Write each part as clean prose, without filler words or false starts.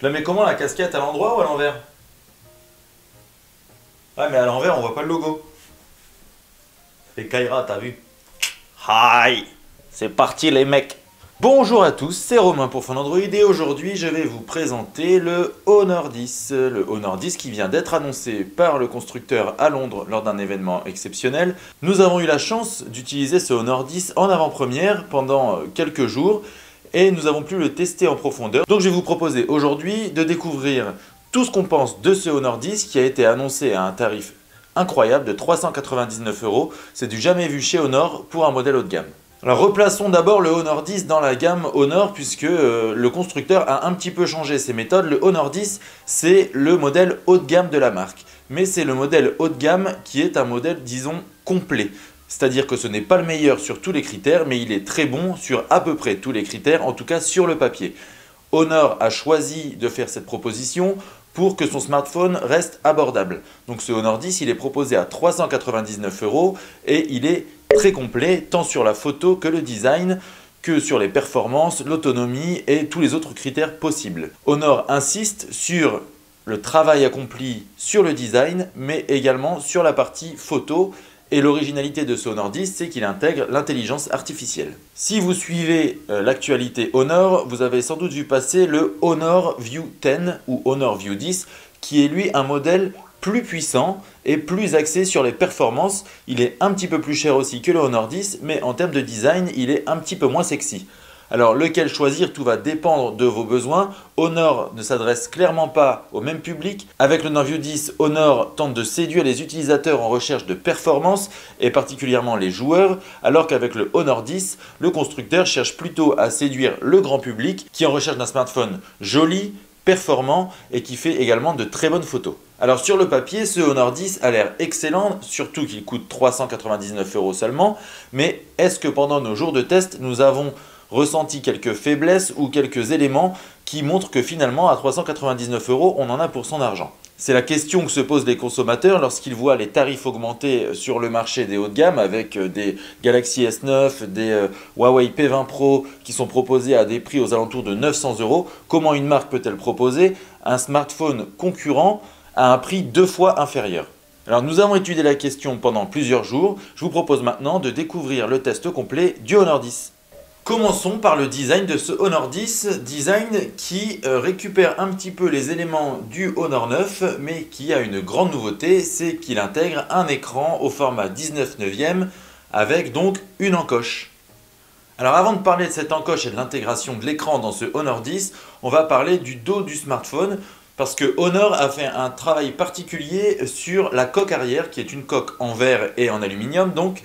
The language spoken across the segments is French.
Je la mets comment la casquette, à l'endroit ou à l'envers? Ah mais à l'envers on voit pas le logo. Et Kaira, t'as vu? Hi. C'est parti les mecs. Bonjour à tous, c'est Romain pour Fun Android et aujourd'hui je vais vous présenter le Honor 10. Le Honor 10 qui vient d'être annoncé par le constructeur à Londres lors d'un événement exceptionnel. Nous avons eu la chance d'utiliser ce Honor 10 en avant-première pendant quelques jours et nous avons pu le tester en profondeur. Donc je vais vous proposer aujourd'hui de découvrir tout ce qu'on pense de ce Honor 10 qui a été annoncé à un tarif incroyable de 399 €. C'est du jamais vu chez Honor pour un modèle haut de gamme. Alors replaçons d'abord le Honor 10 dans la gamme Honor puisque le constructeur a un petit peu changé ses méthodes. Le Honor 10 c'est le modèle haut de gamme de la marque. Mais c'est le modèle haut de gamme qui est un modèle disons complet. C'est-à-dire que ce n'est pas le meilleur sur tous les critères mais il est très bon sur à peu près tous les critères, en tout cas sur le papier. Honor a choisi de faire cette proposition pour que son smartphone reste abordable. Donc ce Honor 10 il est proposé à 399 € et il est très complet tant sur la photo que le design, que sur les performances, l'autonomie et tous les autres critères possibles. Honor insiste sur le travail accompli sur le design mais également sur la partie photo. Et l'originalité de ce Honor 10, c'est qu'il intègre l'intelligence artificielle. Si vous suivez l'actualité Honor, vous avez sans doute vu passer le Honor View 10 ou Honor View 10, qui est lui un modèle plus puissant et plus axé sur les performances. Il est un petit peu plus cher aussi que le Honor 10, mais en termes de design, il est un petit peu moins sexy. Alors lequel choisir, tout va dépendre de vos besoins. Honor ne s'adresse clairement pas au même public. Avec le Honor View 10, Honor tente de séduire les utilisateurs en recherche de performance et particulièrement les joueurs, alors qu'avec le Honor 10, le constructeur cherche plutôt à séduire le grand public qui est en recherche d'un smartphone joli, performant et qui fait également de très bonnes photos. Alors sur le papier, ce Honor 10 a l'air excellent, surtout qu'il coûte 399 € seulement, mais est-ce que pendant nos jours de test, nous avons ressenti quelques faiblesses ou quelques éléments qui montrent que finalement à 399 € on en a pour son argent? C'est la question que se posent les consommateurs lorsqu'ils voient les tarifs augmenter sur le marché des hauts de gamme avec des Galaxy S9, des Huawei P20 Pro qui sont proposés à des prix aux alentours de 900 €. Comment une marque peut-elle proposer un smartphone concurrent à un prix 2 fois inférieur? Alors nous avons étudié la question pendant plusieurs jours. Je vous propose maintenant de découvrir le test complet du Honor 10. Commençons par le design de ce Honor 10, design qui récupère un petit peu les éléments du Honor 9, mais qui a une grande nouveauté, c'est qu'il intègre un écran au format 19/9 avec donc une encoche. Alors avant de parler de cette encoche et de l'intégration de l'écran dans ce Honor 10, on va parler du dos du smartphone, parce que Honor a fait un travail particulier sur la coque arrière, qui est une coque en verre et en aluminium donc.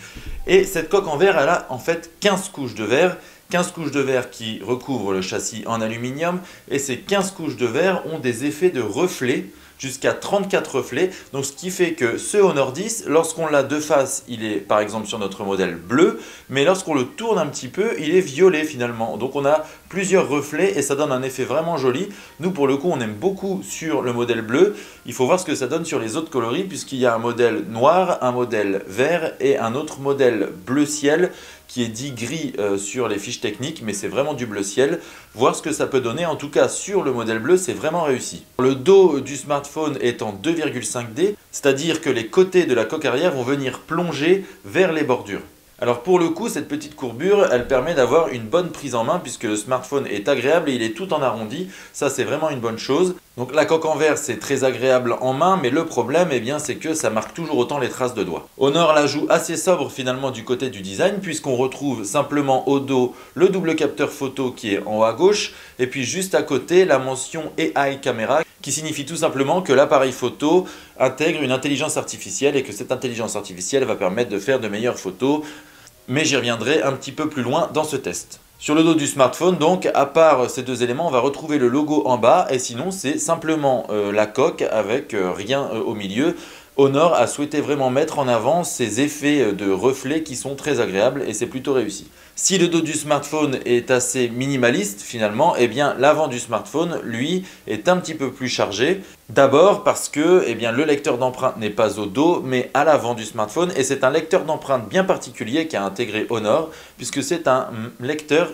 Et cette coque en verre, elle a en fait 15 couches de verre. 15 couches de verre qui recouvrent le châssis en aluminium. Et ces 15 couches de verre ont des effets de reflets, jusqu'à 34 reflets. Donc ce qui fait que ce Honor 10, lorsqu'on l'a de face, il est par exemple sur notre modèle bleu. Mais lorsqu'on le tourne un petit peu, il est violet finalement. Donc on a plusieurs reflets et ça donne un effet vraiment joli. Nous pour le coup on aime beaucoup sur le modèle bleu. Il faut voir ce que ça donne sur les autres coloris puisqu'il y a un modèle noir, un modèle vert et un autre modèle bleu ciel qui est dit gris sur les fiches techniques, mais c'est vraiment du bleu ciel. Voir ce que ça peut donner, en tout cas sur le modèle bleu, c'est vraiment réussi. Le dos du smartphone est en 2,5D, c'est-à-dire que les côtés de la coque arrière vont venir plonger vers les bordures. Alors pour le coup, cette petite courbure, elle permet d'avoir une bonne prise en main puisque le smartphone est agréable et il est tout en arrondi. Ça, c'est vraiment une bonne chose. Donc la coque en verre, c'est très agréable en main, mais le problème, eh bien, c'est que ça marque toujours autant les traces de doigts. Honor la joue assez sobre finalement du côté du design puisqu'on retrouve simplement au dos le double capteur photo qui est en haut à gauche et puis juste à côté la mention AI Camera qui signifie tout simplement que l'appareil photo intègre une intelligence artificielle et que cette intelligence artificielle va permettre de faire de meilleures photos. Mais j'y reviendrai un petit peu plus loin dans ce test. Sur le dos du smartphone, donc, à part ces deux éléments, on va retrouver le logo en bas et sinon c'est simplement la coque avec rien au milieu. Honor a souhaité vraiment mettre en avant ces effets de reflets qui sont très agréables et c'est plutôt réussi. Si le dos du smartphone est assez minimaliste finalement, eh bien l'avant du smartphone, lui, est un petit peu plus chargé. D'abord parce que eh bien, le lecteur d'empreintes n'est pas au dos mais à l'avant du smartphone et c'est un lecteur d'empreintes bien particulier qu'a intégré Honor puisque c'est un lecteur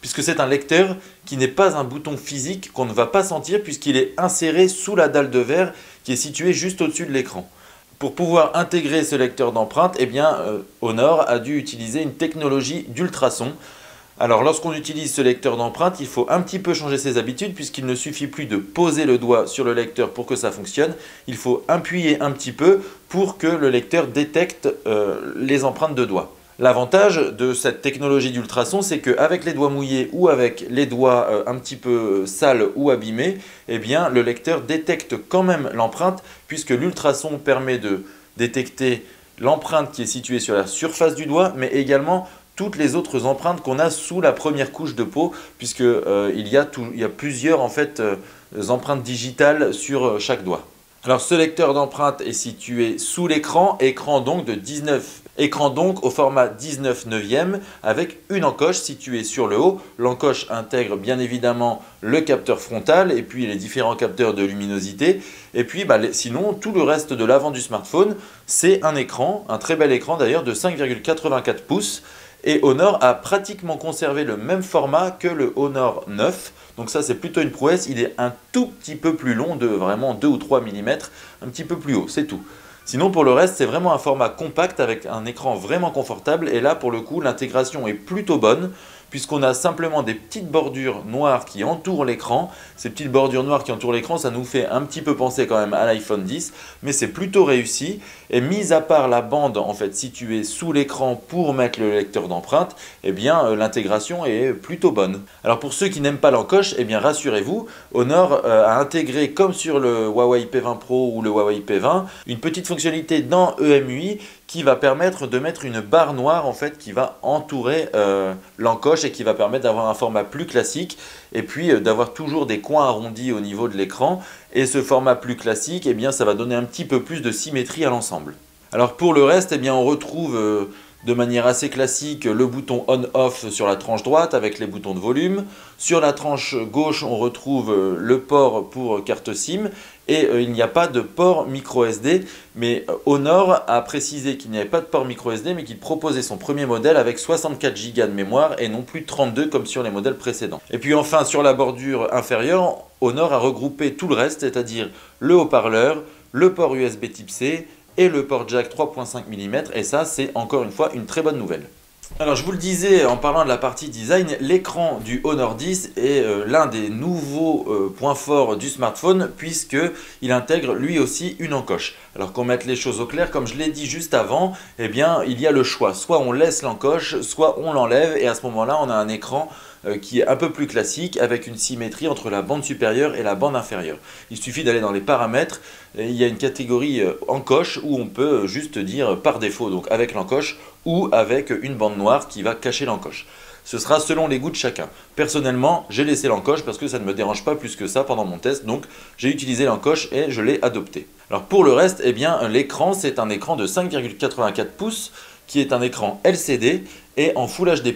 puisque c'est un lecteur qui n'est pas un bouton physique qu'on ne va pas sentir puisqu'il est inséré sous la dalle de verre qui est située juste au-dessus de l'écran. Pour pouvoir intégrer ce lecteur d'empreintes, eh bien, Honor a dû utiliser une technologie d'ultrasons. Alors lorsqu'on utilise ce lecteur d'empreintes, il faut un petit peu changer ses habitudes puisqu'il ne suffit plus de poser le doigt sur le lecteur pour que ça fonctionne. Il faut appuyer un petit peu pour que le lecteur détecte les empreintes de doigts. L'avantage de cette technologie d'ultrasons, c'est qu'avec les doigts mouillés ou avec les doigts un petit peu sales ou abîmés, eh bien, le lecteur détecte quand même l'empreinte puisque l'ultrason permet de détecter l'empreinte qui est située sur la surface du doigt, mais également toutes les autres empreintes qu'on a sous la première couche de peau, puisqu'il y a plusieurs en fait, empreintes digitales sur chaque doigt. Alors ce lecteur d'empreintes est situé sous l'écran, écran donc au format 19/9 avec une encoche située sur le haut. L'encoche intègre bien évidemment le capteur frontal et puis les différents capteurs de luminosité. Et puis sinon tout le reste de l'avant du smartphone, c'est un écran, un très bel écran d'ailleurs de 5,84 pouces. Et Honor a pratiquement conservé le même format que le Honor 9. Donc ça c'est plutôt une prouesse, il est un tout petit peu plus long, de vraiment 2 ou 3 mm, un petit peu plus haut, c'est tout. Sinon pour le reste c'est vraiment un format compact avec un écran vraiment confortable et là pour le coup l'intégration est plutôt bonne puisqu'on a simplement des petites bordures noires qui entourent l'écran. Ces petites bordures noires qui entourent l'écran, ça nous fait un petit peu penser quand même à l'iPhone X, mais c'est plutôt réussi. Et mis à part la bande en fait située sous l'écran pour mettre le lecteur d'empreintes, eh bien l'intégration est plutôt bonne. Alors pour ceux qui n'aiment pas l'encoche, eh bien rassurez-vous, Honor a intégré comme sur le Huawei P20 Pro ou le Huawei P20, une petite fonctionnalité dans EMUI qui va permettre de mettre une barre noire en fait qui va entourer l'encoche et qui va permettre d'avoir un format plus classique et puis d'avoir toujours des coins arrondis au niveau de l'écran. Et ce format plus classique, eh bien, ça va donner un petit peu plus de symétrie à l'ensemble. Alors pour le reste, eh bien, on retrouve de manière assez classique le bouton on-off sur la tranche droite avec les boutons de volume. Sur la tranche gauche, on retrouve le port pour carte SIM et il n'y a pas de port micro SD. Mais Honor a précisé qu'il n'y avait pas de port micro SD mais qu'il proposait son premier modèle avec 64 Go de mémoire et non plus 32 comme sur les modèles précédents. Et puis enfin sur la bordure inférieure, Honor a regroupé tout le reste, c'est-à-dire le haut-parleur, le port USB type C, et le port jack 3.5 mm et ça c'est encore une fois une très bonne nouvelle. Alors je vous le disais en parlant de la partie design, l'écran du Honor 10 est l'un des nouveaux points forts du smartphone puisqu'il intègre lui aussi une encoche. Alors qu'on mette les choses au clair, comme je l'ai dit juste avant, eh bien il y a le choix, soit on laisse l'encoche, soit on l'enlève et à ce moment-là on a un écran qui est un peu plus classique avec une symétrie entre la bande supérieure et la bande inférieure. Il suffit d'aller dans les paramètres, et il y a une catégorie encoche où on peut juste dire par défaut, donc avec l'encoche ou avec une bande noire qui va cacher l'encoche. Ce sera selon les goûts de chacun. Personnellement, j'ai laissé l'encoche parce que ça ne me dérange pas plus que ça pendant mon test, donc j'ai utilisé l'encoche et je l'ai adopté. Alors pour le reste, eh bien l'écran c'est un écran de 5,84 pouces qui est un écran LCD et en Full HD+.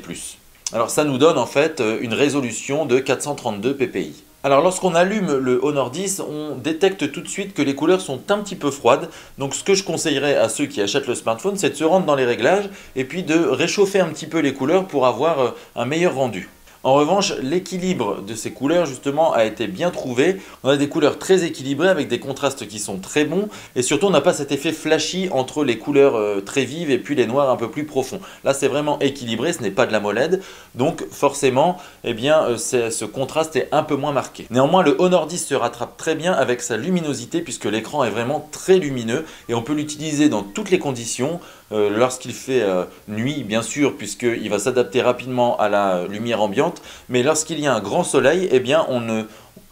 Alors ça nous donne en fait une résolution de 432 ppi. Alors lorsqu'on allume le Honor 10, on détecte tout de suite que les couleurs sont un petit peu froides. Donc ce que je conseillerais à ceux qui achètent le smartphone, c'est de se rendre dans les réglages et puis de réchauffer un petit peu les couleurs pour avoir un meilleur rendu. En revanche, l'équilibre de ces couleurs justement a été bien trouvé. On a des couleurs très équilibrées avec des contrastes qui sont très bons et surtout on n'a pas cet effet flashy entre les couleurs très vives et puis les noirs un peu plus profonds. Là c'est vraiment équilibré, ce n'est pas de la MOLED, donc forcément eh bien, ce contraste est un peu moins marqué. Néanmoins le Honor 10 se rattrape très bien avec sa luminosité puisque l'écran est vraiment très lumineux et on peut l'utiliser dans toutes les conditions. Lorsqu'il fait nuit bien sûr puisqu'il va s'adapter rapidement à la lumière ambiante, mais lorsqu'il y a un grand soleil, eh bien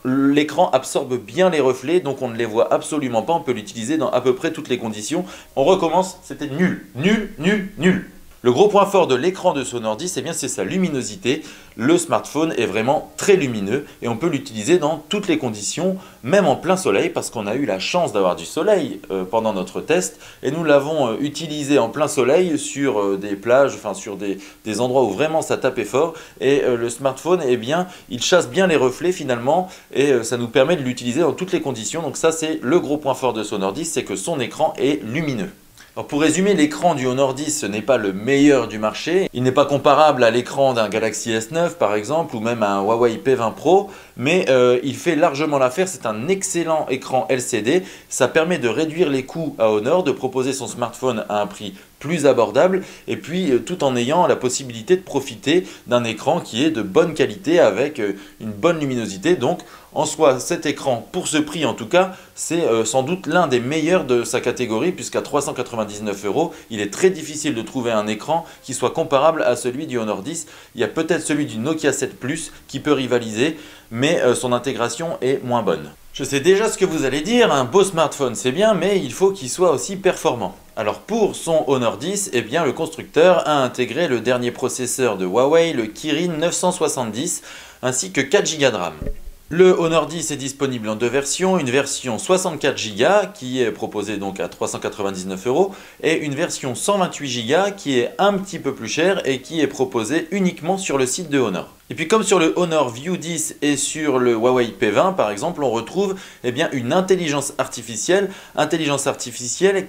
l'écran absorbe bien les reflets, donc on ne les voit absolument pas, on peut l'utiliser dans à peu près toutes les conditions. On recommence, c'était nul, nul, nul, nul. Le gros point fort de l'écran de ce Honor 10, eh bien, c'est sa luminosité. Le smartphone est vraiment très lumineux et on peut l'utiliser dans toutes les conditions, même en plein soleil, parce qu'on a eu la chance d'avoir du soleil pendant notre test et nous l'avons utilisé en plein soleil sur des plages, enfin sur des endroits où vraiment ça tapait fort et le smartphone, eh bien, il chasse bien les reflets finalement et ça nous permet de l'utiliser dans toutes les conditions. Donc ça, c'est le gros point fort de ce Honor 10, c'est que son écran est lumineux. Alors pour résumer, l'écran du Honor 10 ce n'est pas le meilleur du marché. Il n'est pas comparable à l'écran d'un Galaxy S9 par exemple ou même à un Huawei P20 Pro, mais il fait largement l'affaire. C'est un excellent écran LCD. Ça permet de réduire les coûts à Honor, de proposer son smartphone à un prix plus abordable et puis tout en ayant la possibilité de profiter d'un écran qui est de bonne qualité avec une bonne luminosité. Donc en soi, cet écran, pour ce prix en tout cas, c'est sans doute l'un des meilleurs de sa catégorie puisqu'à 399 €, il est très difficile de trouver un écran qui soit comparable à celui du Honor 10. Il y a peut-être celui du Nokia 7 Plus qui peut rivaliser, mais son intégration est moins bonne. Je sais déjà ce que vous allez dire, un beau smartphone c'est bien, mais il faut qu'il soit aussi performant. Alors pour son Honor 10, eh bien, le constructeur a intégré le dernier processeur de Huawei, le Kirin 970, ainsi que 4 Go de RAM. Le Honor 10 est disponible en deux versions, une version 64 Go qui est proposée donc à 399 € et une version 128 Go qui est un petit peu plus chère et qui est proposée uniquement sur le site de Honor. Et puis comme sur le Honor View 10 et sur le Huawei P20 par exemple, on retrouve bien, une intelligence artificielle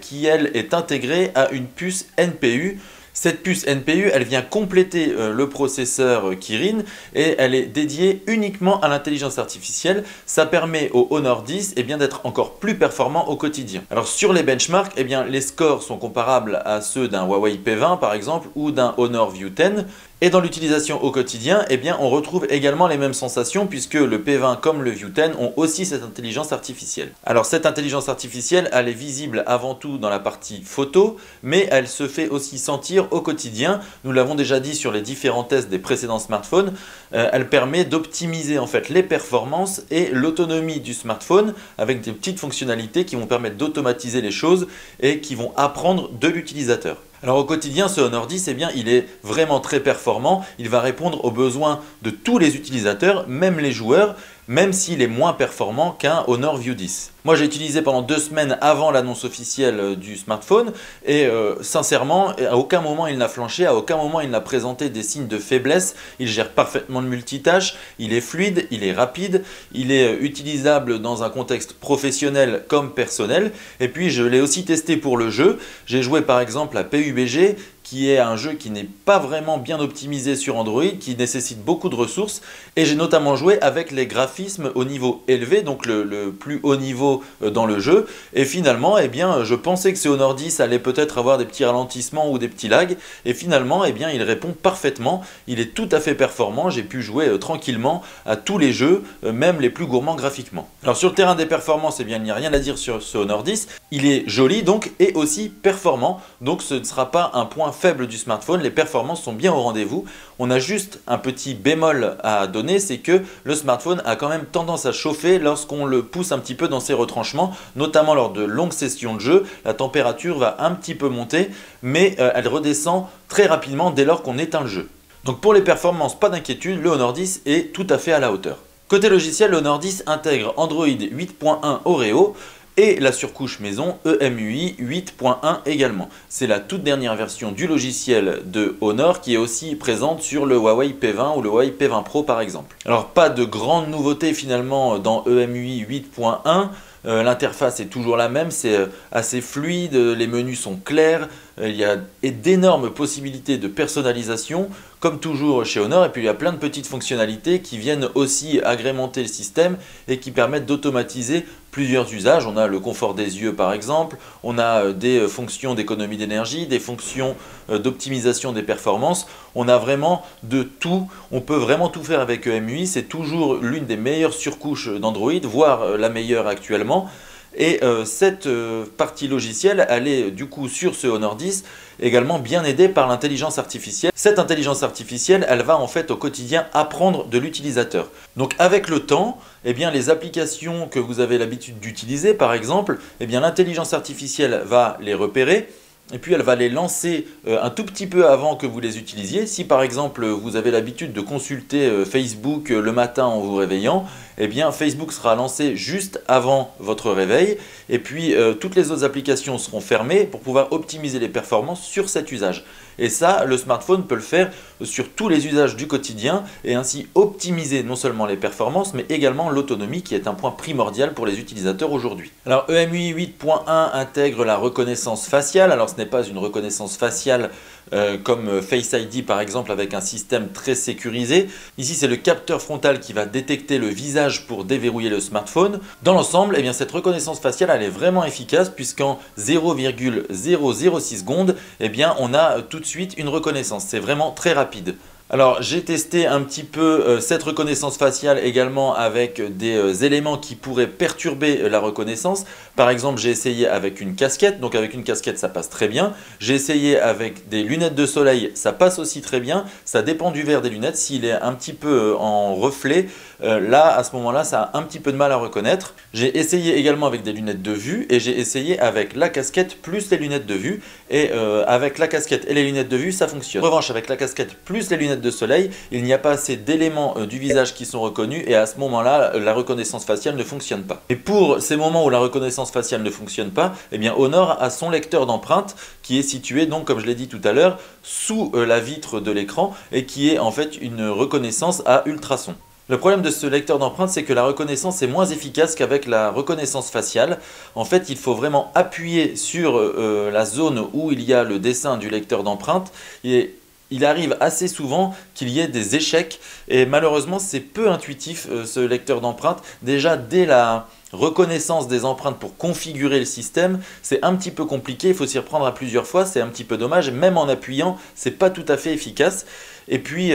qui elle est intégrée à une puce NPU. Cette puce NPU, elle vient compléter le processeur Kirin et elle est dédiée uniquement à l'intelligence artificielle. Ça permet au Honor 10 d'être encore plus performant au quotidien. Alors sur les benchmarks, les scores sont comparables à ceux d'un Huawei P20 par exemple ou d'un Honor View 10. Et dans l'utilisation au quotidien, on retrouve également les mêmes sensations puisque le P20 comme le View 10 ont aussi cette intelligence artificielle. Alors cette intelligence artificielle, elle est visible avant tout dans la partie photo, mais elle se fait aussi sentir au quotidien. Nous l'avons déjà dit sur les différents tests des précédents smartphones, elle permet d'optimiser en fait les performances et l'autonomie du smartphone avec des petites fonctionnalités qui vont permettre d'automatiser les choses et qui vont apprendre de l'utilisateur. Alors au quotidien, ce Honor 10, il est vraiment très performant. Il va répondre aux besoins de tous les utilisateurs, même les joueurs, même s'il est moins performant qu'un Honor View 10. Moi j'ai utilisé pendant 2 semaines avant l'annonce officielle du smartphone et sincèrement à aucun moment il n'a flanché, à aucun moment il n'a présenté des signes de faiblesse. Il gère parfaitement le multitâche, il est fluide, il est rapide, il est utilisable dans un contexte professionnel comme personnel. Et puis je l'ai aussi testé pour le jeu. J'ai joué par exemple à PUBG, qui est un jeu qui n'est pas vraiment bien optimisé sur Android, qui nécessite beaucoup de ressources. Et j'ai notamment joué avec les graphismes au niveau élevé, donc le plus haut niveau dans le jeu. Et finalement, je pensais que ce Honor 10 allait peut-être avoir des petits ralentissements ou des petits lags. Et finalement, il répond parfaitement. Il est tout à fait performant. J'ai pu jouer tranquillement à tous les jeux, même les plus gourmands graphiquement. Alors sur le terrain des performances, il n'y a rien à dire sur ce Honor 10. Il est joli donc et aussi performant. Donc ce ne sera pas un point faible du smartphone, les performances sont bien au rendez-vous. On a juste un petit bémol à donner, c'est que le smartphone a quand même tendance à chauffer lorsqu'on le pousse un petit peu dans ses retranchements, notamment lors de longues sessions de jeu. La température va un petit peu monter, mais elle redescend très rapidement dès lors qu'on éteint le jeu. Donc pour les performances, pas d'inquiétude, le Honor 10 est tout à fait à la hauteur. Côté logiciel, le Honor 10 intègre Android 8.1 Oreo, et la surcouche maison EMUI 8.1 également. C'est la toute dernière version du logiciel de Honor qui est aussi présente sur le Huawei P20 ou le Huawei P20 Pro par exemple. Alors pas de grande nouveauté finalement dans EMUI 8.1. L'interface est toujours la même, c'est assez fluide, les menus sont clairs, il y a d'énormes possibilités de personnalisation comme toujours chez Honor, et puis il y a plein de petites fonctionnalités qui viennent aussi agrémenter le système et qui permettent d'automatiser plusieurs usages. On a le confort des yeux par exemple, on a des fonctions d'économie d'énergie, des fonctions d'optimisation des performances, on a vraiment de tout, on peut vraiment tout faire avec EMUI, c'est toujours l'une des meilleures surcouches d'Android, voire la meilleure actuellement. Et cette partie logicielle, elle est du coup sur ce Honor 10 également bien aidée par l'intelligence artificielle. Cette intelligence artificielle, elle va en fait au quotidien apprendre de l'utilisateur. Donc avec le temps, les applications que vous avez l'habitude d'utiliser par exemple, l'intelligence artificielle va les repérer. Et puis elle va les lancer un tout petit peu avant que vous les utilisiez. Si par exemple vous avez l'habitude de consulter Facebook le matin en vous réveillant, eh bien Facebook sera lancé juste avant votre réveil et puis toutes les autres applications seront fermées pour pouvoir optimiser les performances sur cet usage. Et ça, le smartphone peut le faire sur tous les usages du quotidien et ainsi optimiser non seulement les performances mais également l'autonomie qui est un point primordial pour les utilisateurs aujourd'hui. Alors EMUI 8.1 intègre la reconnaissance faciale. Alors ce n'est pas une reconnaissance faciale comme Face ID par exemple avec un système très sécurisé. Ici c'est le capteur frontal qui va détecter le visage pour déverrouiller le smartphone. Dans l'ensemble, eh bien, cette reconnaissance faciale elle est vraiment efficace puisqu'en 0,006 secondes eh bien, on a tout de suite une reconnaissance. C'est vraiment très rapide. Alors j'ai testé un petit peu cette reconnaissance faciale également avec des éléments qui pourraient perturber la reconnaissance. Par exemple j'ai essayé avec une casquette, donc avec une casquette ça passe très bien. J'ai essayé avec des lunettes de soleil, ça passe aussi très bien. Ça dépend du verre des lunettes, s'il est un petit peu en reflet, là à ce moment-là ça a un petit peu de mal à reconnaître. J'ai essayé également avec des lunettes de vue et j'ai essayé avec la casquette plus les lunettes de vue. Et avec la casquette et les lunettes de vue ça fonctionne. En revanche avec la casquette plus les lunettes de soleil, il n'y a pas assez d'éléments du visage qui sont reconnus et à ce moment-là, la reconnaissance faciale ne fonctionne pas. Et pour ces moments où la reconnaissance faciale ne fonctionne pas, eh bien Honor a son lecteur d'empreintes qui est situé donc comme je l'ai dit tout à l'heure sous la vitre de l'écran et qui est en fait une reconnaissance à ultrasons. Le problème de ce lecteur d'empreintes, c'est que la reconnaissance est moins efficace qu'avec la reconnaissance faciale. En fait, il faut vraiment appuyer sur la zone où il y a le dessin du lecteur d'empreintes et il arrive assez souvent qu'il y ait des échecs et malheureusement c'est peu intuitif ce lecteur d'empreintes. Déjà dès la reconnaissance des empreintes pour configurer le système, c'est un petit peu compliqué, il faut s'y reprendre à plusieurs fois, c'est un petit peu dommage, même en appuyant, c'est pas tout à fait efficace. Et puis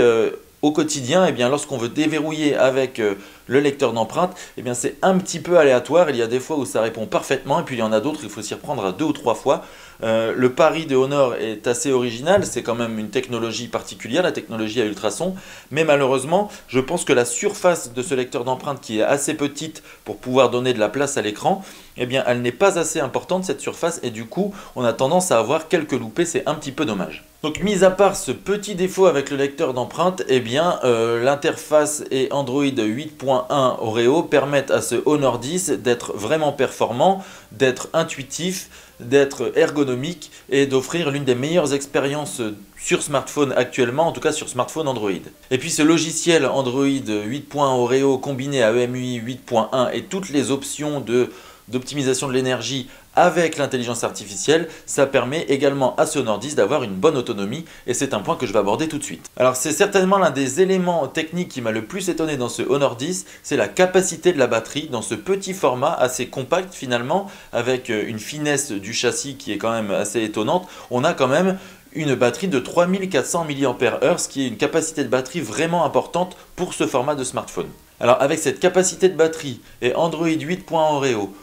au quotidien, eh bien, lorsqu'on veut déverrouiller avec le lecteur d'empreintes, eh bien, c'est un petit peu aléatoire. Il y a des fois où ça répond parfaitement et puis il y en a d'autres, il faut s'y reprendre à 2 ou 3 fois. Le pari de Honor est assez original, c'est quand même une technologie particulière, la technologie à ultrasons, mais malheureusement, je pense que la surface de ce lecteur d'empreintes qui est assez petite pour pouvoir donner de la place à l'écran, eh bien, elle n'est pas assez importante cette surface et du coup, on a tendance à avoir quelques loupés, c'est un petit peu dommage. Donc, mis à part ce petit défaut avec le lecteur d'empreintes, eh bien, l'interface et Android 8.1 Oreo permettent à ce Honor 10 d'être vraiment performant, d'être intuitif, d'être ergonomique et d'offrir l'une des meilleures expériences sur smartphone actuellement, en tout cas sur smartphone Android. Et puis ce logiciel Android 8.1 Oreo combiné à EMUI 8.1 et toutes les options d'optimisation de l'énergie avec l'intelligence artificielle, ça permet également à ce Honor 10 d'avoir une bonne autonomie et c'est un point que je vais aborder tout de suite. Alors c'est certainement l'un des éléments techniques qui m'a le plus étonné dans ce Honor 10, c'est la capacité de la batterie dans ce petit format assez compact finalement, avec une finesse du châssis qui est quand même assez étonnante. On a quand même une batterie de 3400 mAh, ce qui est une capacité de batterie vraiment importante pour ce format de smartphone. Alors avec cette capacité de batterie et Android 8.1 Oreo,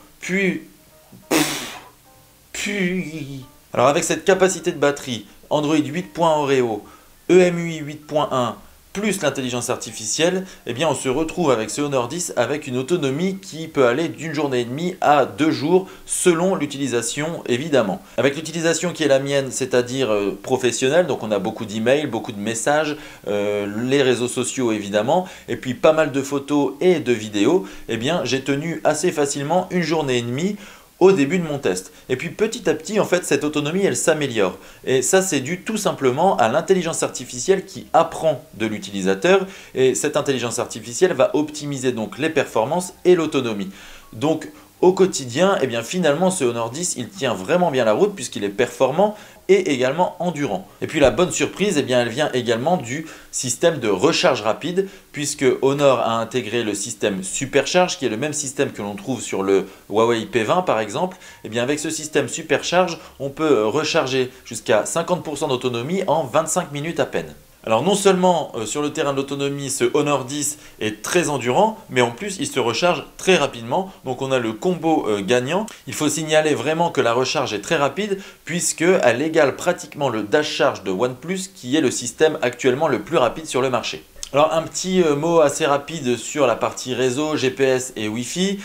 alors avec cette capacité de batterie, Android 8.1 Oreo, EMUI 8.1 plus l'intelligence artificielle, eh bien on se retrouve avec ce Honor 10 avec une autonomie qui peut aller d'une journée et demie à 2 jours selon l'utilisation évidemment. Avec l'utilisation qui est la mienne, c'est-à-dire professionnelle, donc on a beaucoup d'emails, beaucoup de messages, les réseaux sociaux évidemment, et puis pas mal de photos et de vidéos, eh bien j'ai tenu assez facilement une journée et demie au début de mon test. Et puis petit à petit, en fait, cette autonomie, elle s'améliore. Et ça, c'est dû tout simplement à l'intelligence artificielle qui apprend de l'utilisateur. Et cette intelligence artificielle va optimiser donc les performances et l'autonomie. Donc, au quotidien, eh bien, finalement, ce Honor 10, il tient vraiment bien la route puisqu'il est performant et également endurant. Et puis la bonne surprise, eh bien, elle vient également du système de recharge rapide puisque Honor a intégré le système Supercharge qui est le même système que l'on trouve sur le Huawei P20 par exemple. Et bien avec ce système Supercharge, on peut recharger jusqu'à 50% d'autonomie en 25 minutes à peine. Alors non seulement sur le terrain de l'autonomie, ce Honor 10 est très endurant, mais en plus il se recharge très rapidement. Donc on a le combo gagnant. Il faut signaler vraiment que la recharge est très rapide puisqu'elle égale pratiquement le Dash Charge de OnePlus qui est le système actuellement le plus rapide sur le marché. Alors un petit mot assez rapide sur la partie réseau, GPS et Wi-Fi.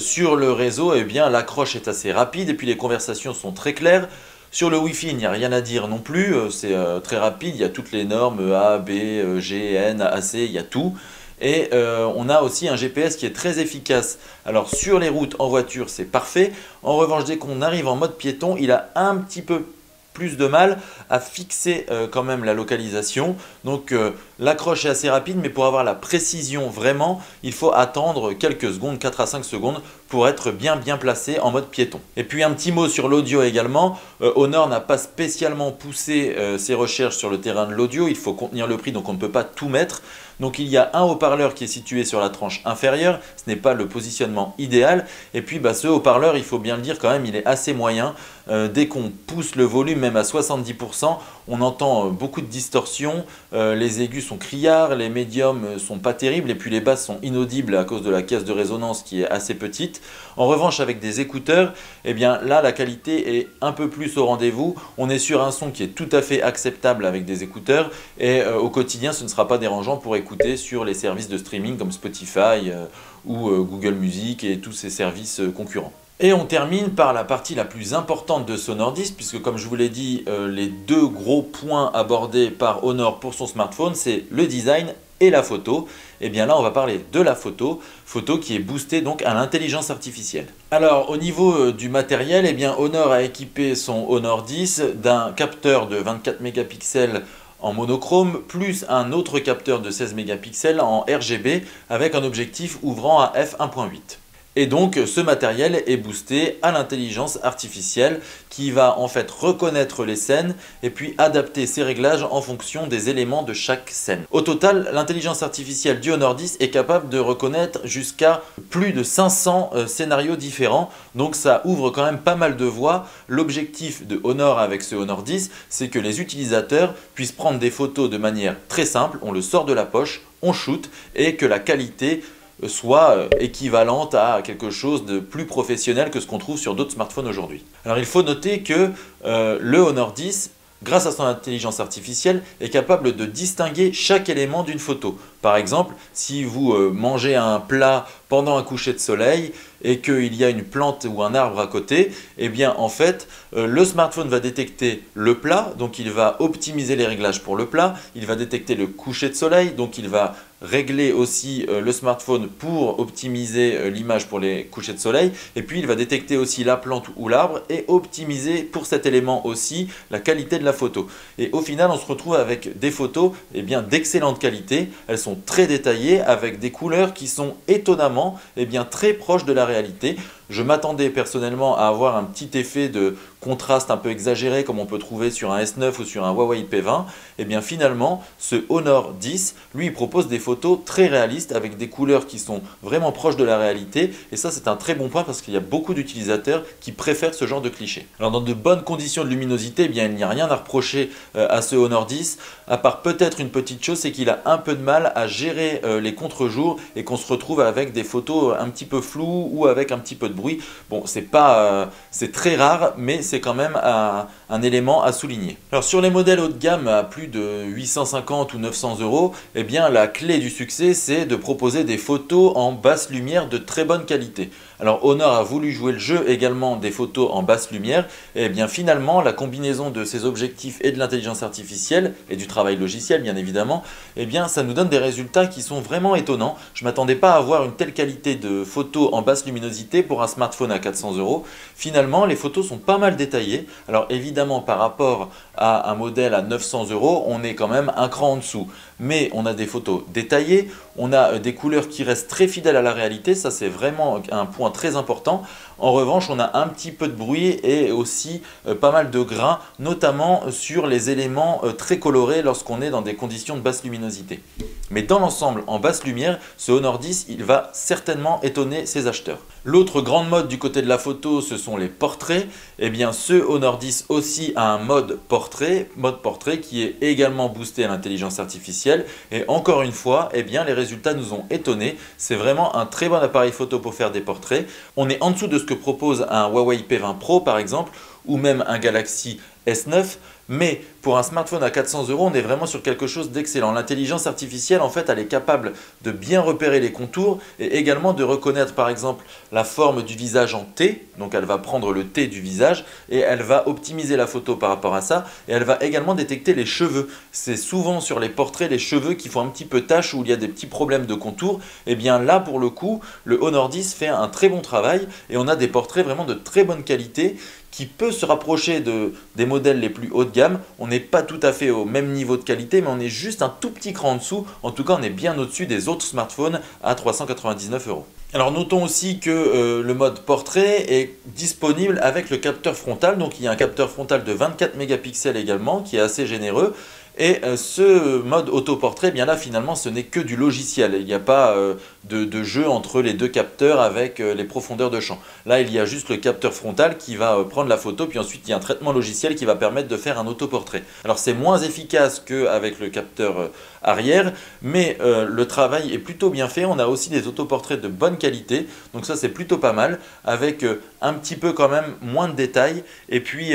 Sur le réseau, eh bien l'accroche est assez rapide et puis les conversations sont très claires. Sur le Wi-Fi, il n'y a rien à dire non plus, c'est très rapide, il y a toutes les normes A, B, G, N, AC, il y a tout. et on a aussi un GPS qui est très efficace. Alors sur les routes en voiture c'est parfait, en revanche dès qu'on arrive en mode piéton il a un petit peu plus de mal à fixer quand même la localisation. Donc l'accroche est assez rapide, mais pour avoir la précision vraiment, il faut attendre quelques secondes, 4 à 5 secondes, pour être bien placé en mode piéton. Et puis un petit mot sur l'audio également. Honor n'a pas spécialement poussé ses recherches sur le terrain de l'audio, il faut contenir le prix donc on ne peut pas tout mettre. Donc il y a un haut-parleur qui est situé sur la tranche inférieure, ce n'est pas le positionnement idéal. Et puis ce haut-parleur, il faut bien le dire quand même, il est assez moyen. Dès qu'on pousse le volume même à 70%, on entend beaucoup de distorsion, les aigus sont criards, les médiums sont pas terribles et puis les basses sont inaudibles à cause de la caisse de résonance qui est assez petite. En revanche avec des écouteurs, eh bien là la qualité est un peu plus au rendez-vous. On est sur un son qui est tout à fait acceptable avec des écouteurs et au quotidien ce ne sera pas dérangeant pour écouter sur les services de streaming comme Spotify ou Google Music et tous ces services concurrents. Et on termine par la partie la plus importante de ce Honor 10, puisque comme je vous l'ai dit, les deux gros points abordés par Honor pour son smartphone, c'est le design et la photo. Et bien là, on va parler de la photo qui est boostée donc à l'intelligence artificielle. Alors au niveau du matériel, eh bien, Honor a équipé son Honor 10 d'un capteur de 24 mégapixels en monochrome, plus un autre capteur de 16 mégapixels en RGB avec un objectif ouvrant à f1.8. Et donc ce matériel est boosté à l'intelligence artificielle qui va en fait reconnaître les scènes et puis adapter ses réglages en fonction des éléments de chaque scène. Au total, l'intelligence artificielle du Honor 10 est capable de reconnaître jusqu'à plus de 500 scénarios différents. Donc ça ouvre quand même pas mal de voies. L'objectif de Honor avec ce Honor 10, c'est que les utilisateurs puissent prendre des photos de manière très simple. On le sort de la poche, on shoot et que la qualité soit équivalente à quelque chose de plus professionnel que ce qu'on trouve sur d'autres smartphones aujourd'hui. Alors il faut noter que le Honor 10, grâce à son intelligence artificielle, est capable de distinguer chaque élément d'une photo. Par exemple, si vous mangez un plat pendant un coucher de soleil et qu'il y a une plante ou un arbre à côté, eh bien en fait, le smartphone va détecter le plat, donc il va optimiser les réglages pour le plat, il va détecter le coucher de soleil, donc il va régler aussi le smartphone pour optimiser l'image pour les couchers de soleil, et puis il va détecter aussi la plante ou l'arbre et optimiser pour cet élément aussi la qualité de la photo. Et au final, on se retrouve avec des photos d'excellente qualité. Elles sont très détaillées avec des couleurs qui sont étonnamment très proches de la réalité. Je m'attendais personnellement à avoir un petit effet de contraste un peu exagéré comme on peut trouver sur un S9 ou sur un Huawei P20. Et bien finalement, ce Honor 10, lui, propose des photos très réalistes avec des couleurs qui sont vraiment proches de la réalité. Et ça, c'est un très bon point parce qu'il y a beaucoup d'utilisateurs qui préfèrent ce genre de cliché. Alors dans de bonnes conditions de luminosité, eh bien, il n'y a rien à reprocher à ce Honor 10, à part peut-être une petite chose, c'est qu'il a un peu de mal à gérer les contre-jours et qu'on se retrouve avec des photos un petit peu floues ou avec un petit peu de bruit. Bon, c'est très rare, mais c'est quand même un élément à souligner. Alors sur les modèles haut de gamme à plus de 850 ou 900 euros, eh bien la clé du succès, c'est de proposer des photos en basse lumière de très bonne qualité. Alors Honor a voulu jouer le jeu également des photos en basse lumière, et bien finalement la combinaison de ces objectifs et de l'intelligence artificielle et du travail logiciel bien évidemment, eh bien ça nous donne des résultats qui sont vraiment étonnants. Je ne m'attendais pas à avoir une telle qualité de photos en basse luminosité pour un smartphone à 400 euros. Finalement les photos sont pas mal détaillées. Alors évidemment par rapport à un modèle à 900 euros, on est quand même un cran en dessous. Mais on a des photos détaillées, on a des couleurs qui restent très fidèles à la réalité, ça c'est vraiment un point très important. En revanche, on a un petit peu de bruit et aussi pas mal de grains, notamment sur les éléments très colorés lorsqu'on est dans des conditions de basse luminosité. Mais dans l'ensemble, en basse lumière, ce Honor 10, il va certainement étonner ses acheteurs. L'autre grande mode du côté de la photo, ce sont les portraits. Eh bien, ce Honor 10 aussi a un mode portrait qui est également boosté à l'intelligence artificielle. Et encore une fois, eh bien, les résultats nous ont étonnés. C'est vraiment un très bon appareil photo pour faire des portraits. On est en dessous de ce que propose un Huawei P20 Pro par exemple, ou même un Galaxy S9, Mais pour un smartphone à 400 €, on est vraiment sur quelque chose d'excellent. L'intelligence artificielle, en fait, elle est capable de bien repérer les contours et également de reconnaître, par exemple, la forme du visage en T. Donc, elle va prendre le T du visage et elle va optimiser la photo par rapport à ça. Et elle va également détecter les cheveux. C'est souvent sur les portraits, les cheveux qui font un petit peu tache où il y a des petits problèmes de contour. Et bien là, pour le coup, le Honor 10 fait un très bon travail et on a des portraits vraiment de très bonne qualité qui peut se rapprocher des modèles les plus haut de gamme. On n'est pas tout à fait au même niveau de qualité, mais on est juste un tout petit cran en dessous. En tout cas, on est bien au-dessus des autres smartphones à 399 €. Alors notons aussi que le mode portrait est disponible avec le capteur frontal. Donc il y a un capteur frontal de 24 mégapixels également qui est assez généreux. Et ce mode autoportrait, eh bien là finalement ce n'est que du logiciel. Il n'y a pas de jeu entre les deux capteurs avec les profondeurs de champ. Là il y a juste le capteur frontal qui va prendre la photo, puis ensuite il y a un traitement logiciel qui va permettre de faire un autoportrait. Alors c'est moins efficace qu'avec le capteur arrière, mais le travail est plutôt bien fait. On a aussi des autoportraits de bonne qualité, donc ça c'est plutôt pas mal, avec un petit peu quand même moins de détails, et puis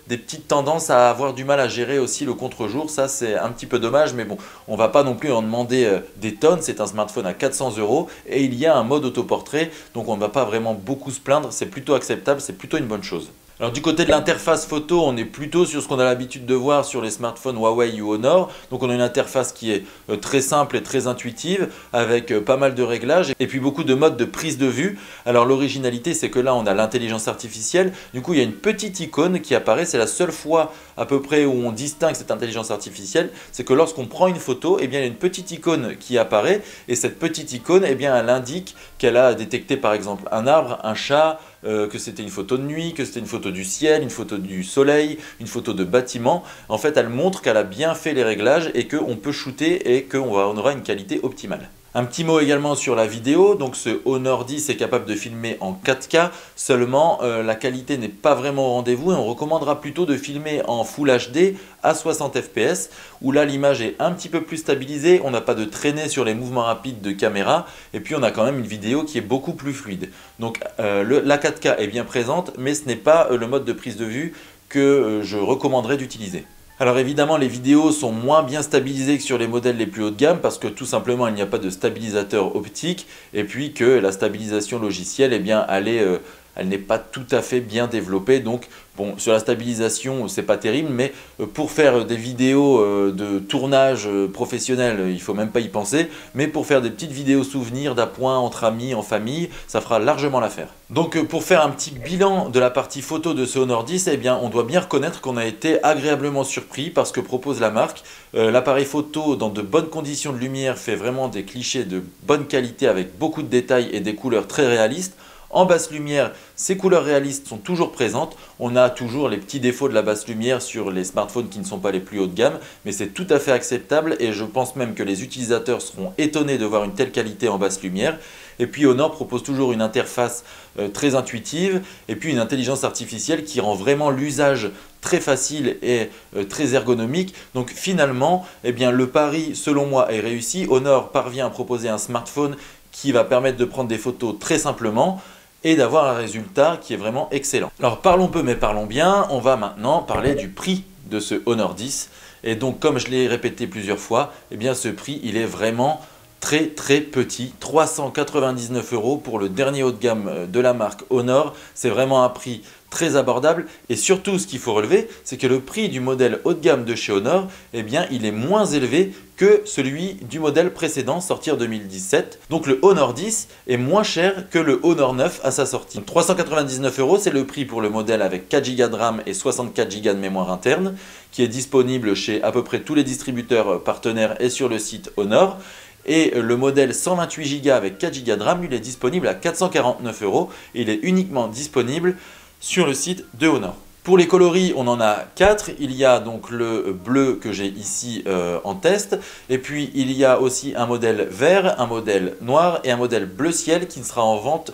des petites tendances à avoir du mal à gérer aussi le contre-jour. Ça c'est un petit peu dommage, mais bon, on va pas non plus en demander des tonnes. C'est un smartphone à 400 € et il y a un mode autoportrait, donc on ne va pas vraiment beaucoup se plaindre. C'est plutôt acceptable, c'est plutôt une bonne chose. Alors du côté de l'interface photo, on est plutôt sur ce qu'on a l'habitude de voir sur les smartphones Huawei ou Honor. Donc on a une interface qui est très simple et très intuitive avec pas mal de réglages et puis beaucoup de modes de prise de vue. Alors l'originalité, c'est que là on a l'intelligence artificielle. Du coup il y a une petite icône qui apparaît. C'est la seule fois à peu près où on distingue cette intelligence artificielle. C'est que lorsqu'on prend une photo, eh bien, il y a une petite icône qui apparaît et cette petite icône, eh bien, elle indique qu'elle a détecté par exemple un arbre, un chat, que c'était une photo de nuit, que c'était une photo du ciel, une photo du soleil, une photo de bâtiment. En fait, elle montre qu'elle a bien fait les réglages et qu'on peut shooter et qu'on aura une qualité optimale. Un petit mot également sur la vidéo. Donc ce Honor 10 est capable de filmer en 4K, seulement la qualité n'est pas vraiment au rendez-vous et on recommandera plutôt de filmer en Full HD à 60 fps où là l'image est un petit peu plus stabilisée, on n'a pas de traînée sur les mouvements rapides de caméra et puis on a quand même une vidéo qui est beaucoup plus fluide. Donc la 4K est bien présente, mais ce n'est pas le mode de prise de vue que je recommanderais d'utiliser. Alors évidemment les vidéos sont moins bien stabilisées que sur les modèles les plus haut de gamme parce que tout simplement il n'y a pas de stabilisateur optique et puis que la stabilisation logicielle, eh bien, elle n'est pas tout à fait bien développée. Donc bon, sur la stabilisation c'est pas terrible, mais pour faire des vidéos de tournage professionnel il faut même pas y penser, mais pour faire des petites vidéos souvenirs d'appoint entre amis, en famille, ça fera largement l'affaire. Donc pour faire un petit bilan de la partie photo de ce Honor 10, eh bien, on doit bien reconnaître qu'on a été agréablement surpris par ce que propose la marque. L'appareil photo dans de bonnes conditions de lumière fait vraiment des clichés de bonne qualité avec beaucoup de détails et des couleurs très réalistes. En basse lumière, ces couleurs réalistes sont toujours présentes. On a toujours les petits défauts de la basse lumière sur les smartphones qui ne sont pas les plus haut de gamme, mais c'est tout à fait acceptable et je pense même que les utilisateurs seront étonnés de voir une telle qualité en basse lumière. Et puis Honor propose toujours une interface très intuitive et puis une intelligence artificielle qui rend vraiment l'usage très facile et très ergonomique. Donc finalement, eh bien, le pari selon moi est réussi. Honor parvient à proposer un smartphone qui va permettre de prendre des photos très simplement et d'avoir un résultat qui est vraiment excellent. Alors parlons peu mais parlons bien, on va maintenant parler du prix de ce Honor 10. Et donc comme je l'ai répété plusieurs fois, eh bien ce prix il est vraiment très petit, 399 € pour le dernier haut de gamme de la marque Honor. C'est vraiment un prix très abordable et surtout ce qu'il faut relever, c'est que le prix du modèle haut de gamme de chez Honor, eh bien, il est moins élevé que celui du modèle précédent sorti en 2017. Donc le Honor 10 est moins cher que le Honor 9 à sa sortie. Donc, 399 €, c'est le prix pour le modèle avec 4 Go de RAM et 64 Go de mémoire interne qui est disponible chez à peu près tous les distributeurs partenaires et sur le site Honor. Et le modèle 128 Go avec 4 Go de RAM, il est disponible à 449 € et il est uniquement disponible sur le site de Honor. Pour les coloris, on en a 4. Il y a donc le bleu que j'ai ici en test. Et puis il y a aussi un modèle vert, un modèle noir et un modèle bleu ciel qui ne sera en vente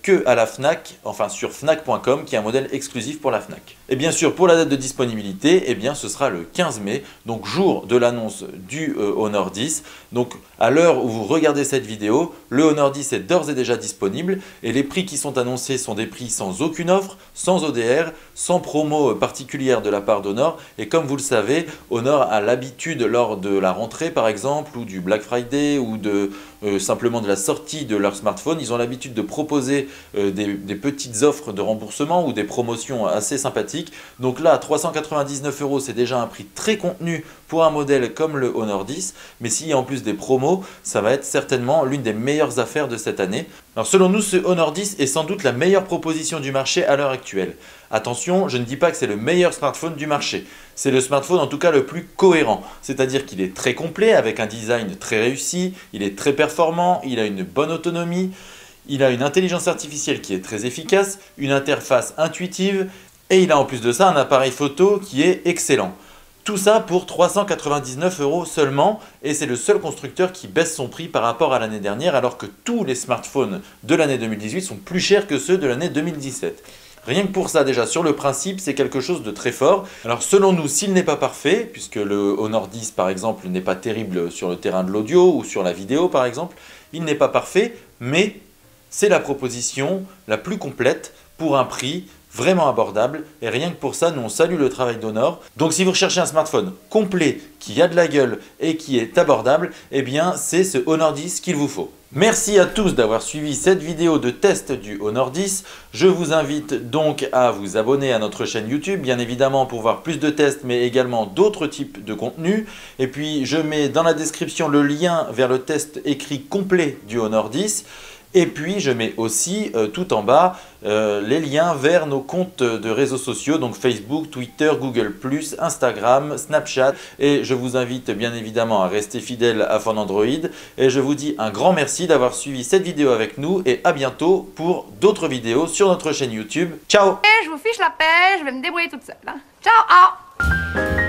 que à la Fnac, enfin sur Fnac.com, qui est un modèle exclusif pour la Fnac. Et bien sûr, pour la date de disponibilité, eh bien, ce sera le 15 mai, donc jour de l'annonce du Honor 10. Donc à l'heure où vous regardez cette vidéo, le Honor 10 est d'ores et déjà disponible et les prix qui sont annoncés sont des prix sans aucune offre, sans ODR, sans promo particulière de la part d'Honor. Et comme vous le savez, Honor a l'habitude lors de la rentrée par exemple, ou du Black Friday, ou simplement de la sortie de leur smartphone, ils ont l'habitude de proposer des petites offres de remboursement ou des promotions assez sympathiques. Donc là, 399 €, c'est déjà un prix très contenu pour un modèle comme le Honor 10, mais s'il y a en plus des promos, ça va être certainement l'une des meilleures affaires de cette année. Alors selon nous, ce Honor 10 est sans doute la meilleure proposition du marché à l'heure actuelle. Attention, je ne dis pas que c'est le meilleur smartphone du marché. C'est le smartphone en tout cas le plus cohérent, c'est-à-dire qu'il est très complet avec un design très réussi, il est très performant, il a une bonne autonomie, il a une intelligence artificielle qui est très efficace, une interface intuitive et il a en plus de ça un appareil photo qui est excellent. Tout ça pour 399 € seulement et c'est le seul constructeur qui baisse son prix par rapport à l'année dernière alors que tous les smartphones de l'année 2018 sont plus chers que ceux de l'année 2017. Rien que pour ça déjà sur le principe c'est quelque chose de très fort. Alors selon nous s'il n'est pas parfait, puisque le Honor 10 par exemple n'est pas terrible sur le terrain de l'audio ou sur la vidéo par exemple, il n'est pas parfait mais c'est la proposition la plus complète pour un prix vraiment abordable et rien que pour ça nous on salue le travail d'Honor. Donc si vous recherchez un smartphone complet qui a de la gueule et qui est abordable, eh bien c'est ce Honor 10 qu'il vous faut. Merci à tous d'avoir suivi cette vidéo de test du Honor 10. Je vous invite donc à vous abonner à notre chaîne YouTube, bien évidemment pour voir plus de tests mais également d'autres types de contenus. Et puis je mets dans la description le lien vers le test écrit complet du Honor 10. Et puis je mets aussi tout en bas les liens vers nos comptes de réseaux sociaux, donc Facebook, Twitter, Google+, Instagram, Snapchat. Et je vous invite bien évidemment à rester fidèle à Phonandroid. Et je vous dis un grand merci d'avoir suivi cette vidéo avec nous et à bientôt pour d'autres vidéos sur notre chaîne YouTube. Ciao! Je vous fiche la paix, je vais me débrouiller toute seule. Hein. Ciao!